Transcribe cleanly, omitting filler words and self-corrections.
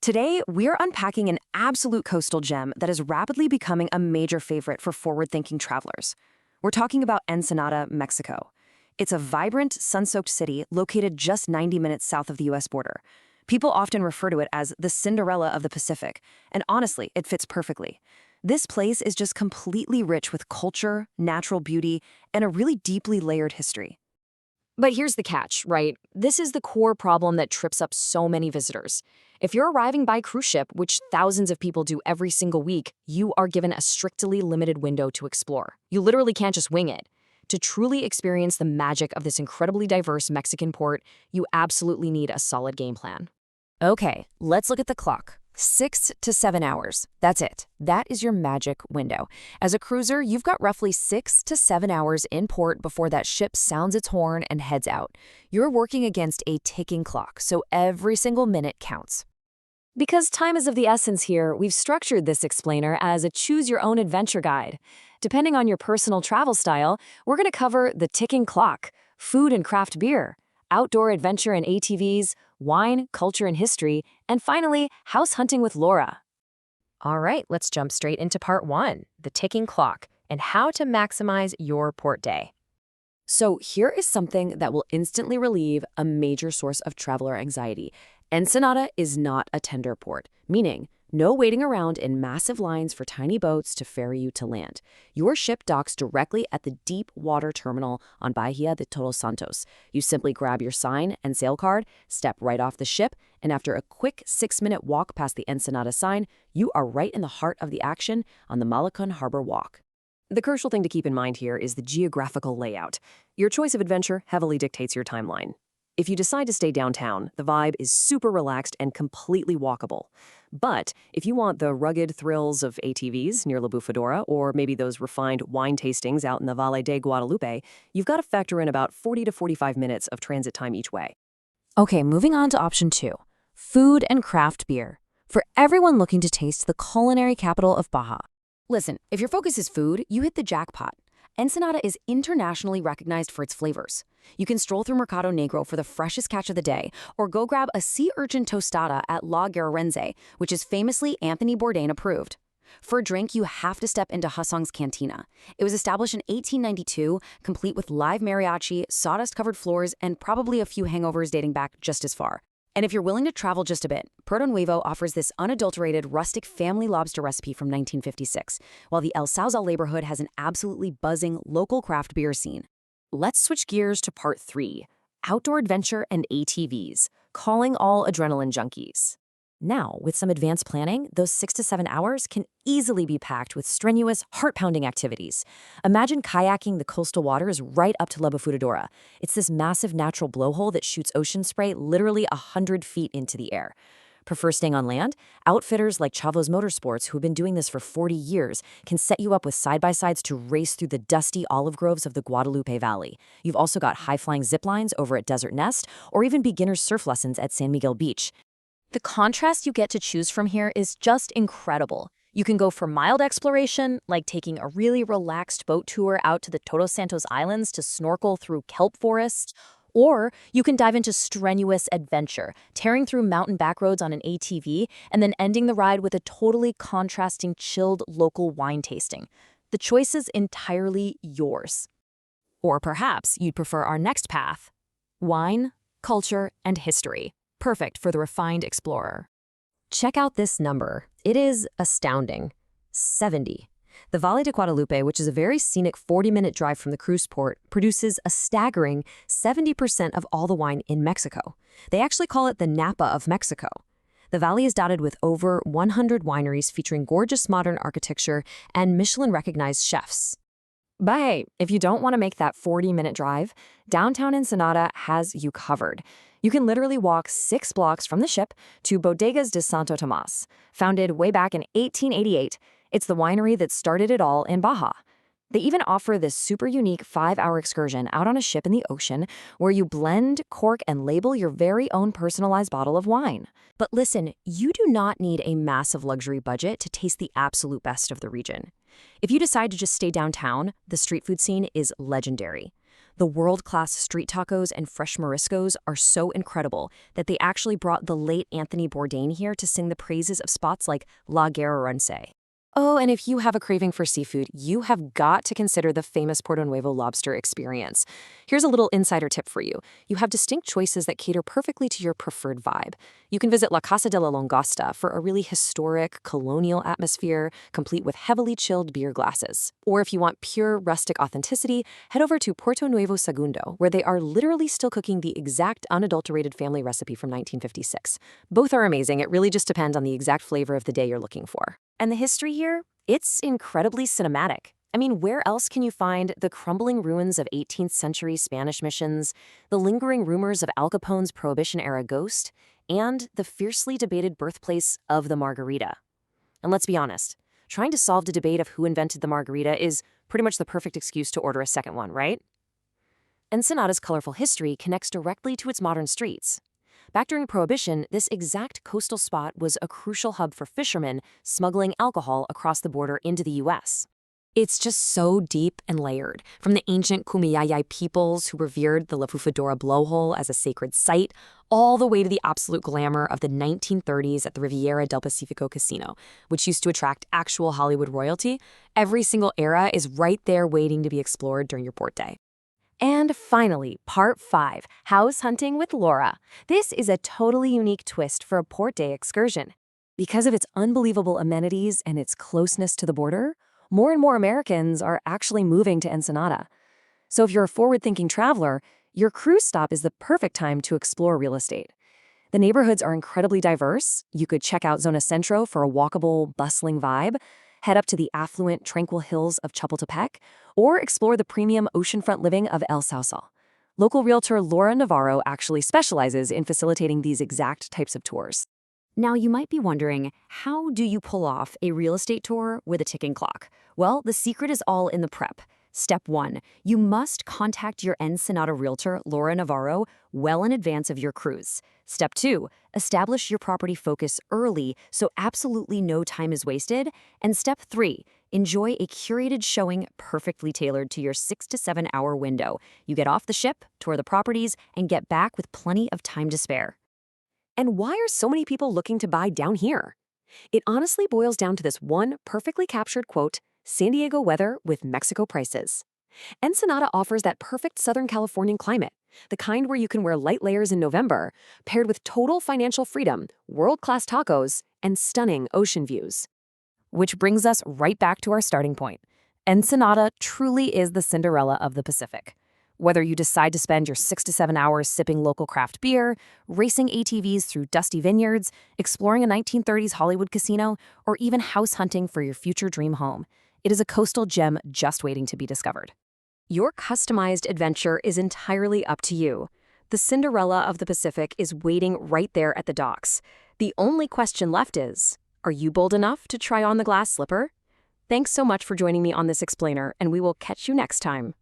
Today, we're unpacking an absolute coastal gem that is rapidly becoming a major favorite for forward-thinking travelers. We're talking about Ensenada, Mexico. It's a vibrant, sun-soaked city located just 90 minutes south of the U.S. border. People often refer to it as the Cinderella of the Pacific, and honestly, it fits perfectly. This place is just completely rich with culture, natural beauty, and a really deeply layered history. But here's the catch, right? This is the core problem that trips up so many visitors. If you're arriving by cruise ship, which thousands of people do every single week, you are given a strictly limited window to explore. You literally can't just wing it. To truly experience the magic of this incredibly diverse Mexican port, you absolutely need a solid game plan. Okay, let's look at the clock. 6 to 7 hours. That's it. That is your magic window. As a cruiser, you've got roughly 6 to 7 hours in port before that ship sounds its horn and heads out. You're working against a ticking clock, so every single minute counts. Because time is of the essence here, we've structured this explainer as a choose-your-own-adventure guide. Depending on your personal travel style, we're going to cover the ticking clock, food and craft beer, outdoor adventure and ATVs, wine, culture and history, and finally, house hunting with Laura. All right, let's jump straight into part 1, the ticking clock, and how to maximize your port day. So here is something that will instantly relieve a major source of traveler anxiety. Ensenada is not a tender port, meaning no waiting around in massive lines for tiny boats to ferry you to land. Your ship docks directly at the deep water terminal on Bahia de Todos Santos. You simply grab your sign and sail card, step right off the ship, and after a quick 6-minute walk past the Ensenada sign, you are right in the heart of the action on the Malecon Harbor Walk. The crucial thing to keep in mind here is the geographical layout. Your choice of adventure heavily dictates your timeline. If you decide to stay downtown, the vibe is super relaxed and completely walkable. But if you want the rugged thrills of ATVs near La Bufadora, or maybe those refined wine tastings out in the Valle de Guadalupe, you've got to factor in about 40 to 45 minutes of transit time each way. Okay, moving on to option 2, food and craft beer. For everyone looking to taste the culinary capital of Baja. Listen, if your focus is food, you hit the jackpot. Ensenada is internationally recognized for its flavors. You can stroll through Mercado Negro for the freshest catch of the day, or go grab a sea urchin tostada at La Guerrense, which is famously Anthony Bourdain approved. For a drink, you have to step into 𝗶₝😅's Cantina. It was established in 1892, complete with live mariachi, sawdust-covered floors, and probably a few hangovers dating back just as far. And if you're willing to travel just a bit, Puerto Nuevo offers this unadulterated, rustic family lobster recipe from 1956, while the 𝗚cie neighborhood has an absolutely buzzing local craft beer scene. Let's switch gears to part 3, outdoor adventure and ATVs, calling all adrenaline junkies. Now, with some advanced planning, those 6 to 7 hours can easily be packed with strenuous, heart-pounding activities. Imagine kayaking the coastal waters right up to La Bufadora. It's this massive natural blowhole that shoots ocean spray literally 100 feet into the air. Prefer staying on land? Outfitters like Chavo's Motorsports, who've been doing this for 40 years, can set you up with side-by-sides to race through the dusty olive groves of the Guadalupe Valley. You've also got high-flying zip lines over at Desert Nest, or even beginner's surf lessons at San Miguel Beach. The contrast you get to choose from here is just incredible. You can go for mild exploration, like taking a really relaxed boat tour out to the Todos Santos Islands to snorkel through kelp forests, or you can dive into strenuous adventure, tearing through mountain backroads on an ATV and then ending the ride with a totally contrasting, chilled local wine tasting. The choice is entirely yours. Or perhaps you'd prefer our next path, wine, culture, and history. Perfect for the refined explorer. Check out this number. It is astounding. 70. The Valle de Guadalupe, which is a very scenic 40-minute drive from the cruise port, produces a staggering 70% of all the wine in Mexico. They actually call it the Napa of Mexico. The valley is dotted with over 100 wineries featuring gorgeous modern architecture and Michelin-recognized chefs. But hey, if you don't want to make that 40-minute drive, downtown Ensenada has you covered. You can literally walk 6 blocks from the ship to Bodegas de Santo Tomás. Founded way back in 1888, it's the winery that started it all in Baja. They even offer this super unique 5-hour excursion out on a ship in the ocean where you blend, cork, and label your very own personalized bottle of wine. But listen, you do not need a massive luxury budget to taste the absolute best of the region. If you decide to just stay downtown, the street food scene is legendary. The world-class street tacos and fresh moriscos are so incredible that they actually brought the late Anthony Bourdain here to sing the praises of spots like La Guerrense. Oh, and if you have a craving for seafood, you have got to consider the famous Puerto Nuevo lobster experience. Here's a little insider tip for you. You have distinct choices that cater perfectly to your preferred vibe. You can visit La Casa de la Longosta for a really historic, colonial atmosphere, complete with heavily chilled beer glasses. Or if you want pure rustic authenticity, head over to Puerto Nuevo Segundo, where they are literally still cooking the exact unadulterated family recipe from 1956. Both are amazing. It really just depends on the exact flavor of the day you're looking for. And the history here? It's incredibly cinematic. I mean, where else can you find the crumbling ruins of 18th century Spanish missions, the lingering rumors of Al Capone's Prohibition-era ghost, and the fiercely debated birthplace of the margarita? And let's be honest, trying to solve the debate of who invented the margarita is pretty much the perfect excuse to order a second one, right? Ensenada's colorful history connects directly to its modern streets. Back during Prohibition, this exact coastal spot was a crucial hub for fishermen smuggling alcohol across the border into the U.S. It's just so deep and layered, from the ancient 𝗚mě🼢 peoples who revered the Bufadora Blowhole as a sacred site, all the way to the absolute glamour of the 1930s at the Riviera del Pacifico Casino, which used to attract actual Hollywood royalty. Every single era is right there waiting to be explored during your port day. And finally, Part 5, House Hunting with Laura. This is a totally unique twist for a port day excursion. Because of its unbelievable amenities and its closeness to the border, more and more Americans are actually moving to Ensenada. So if you're a forward-thinking traveler, your cruise stop is the perfect time to explore real estate. The neighborhoods are incredibly diverse. You could check out Zona Centro for a walkable, bustling vibe, head up to the affluent, tranquil hills of 𝗡𝗏, or explore the premium oceanfront living of 𝗚else. Local realtor Laura Navarro actually specializes in facilitating these exact types of tours. Now, you might be wondering, how do you pull off a real estate tour with a ticking clock? Well, the secret is all in the prep. Step 1, you must contact your Ensenada realtor, Laura Navarro, well in advance of your cruise. Step 2, establish your property focus early so absolutely no time is wasted. And step 3, enjoy a curated showing perfectly tailored to your 6 to 7 hour window. You get off the ship, tour the properties, and get back with plenty of time to spare. And why are so many people looking to buy down here? It honestly boils down to this one perfectly captured quote: San Diego weather with Mexico prices. Ensenada offers that perfect Southern Californian climate, the kind where you can wear light layers in November, paired with total financial freedom, world-class tacos, and stunning ocean views. Which brings us right back to our starting point. Ensenada truly is the Cinderella of the Pacific. Whether you decide to spend your 6 to 7 hours sipping local craft beer, racing ATVs through dusty vineyards, exploring a 1930s Hollywood casino, or even house hunting for your future dream home, it is a coastal gem just waiting to be discovered. Your customized adventure is entirely up to you. The Cinderella of the Pacific is waiting right there at the docks. The only question left is, are you bold enough to try on the glass slipper? Thanks so much for joining me on this explainer, and we will catch you next time.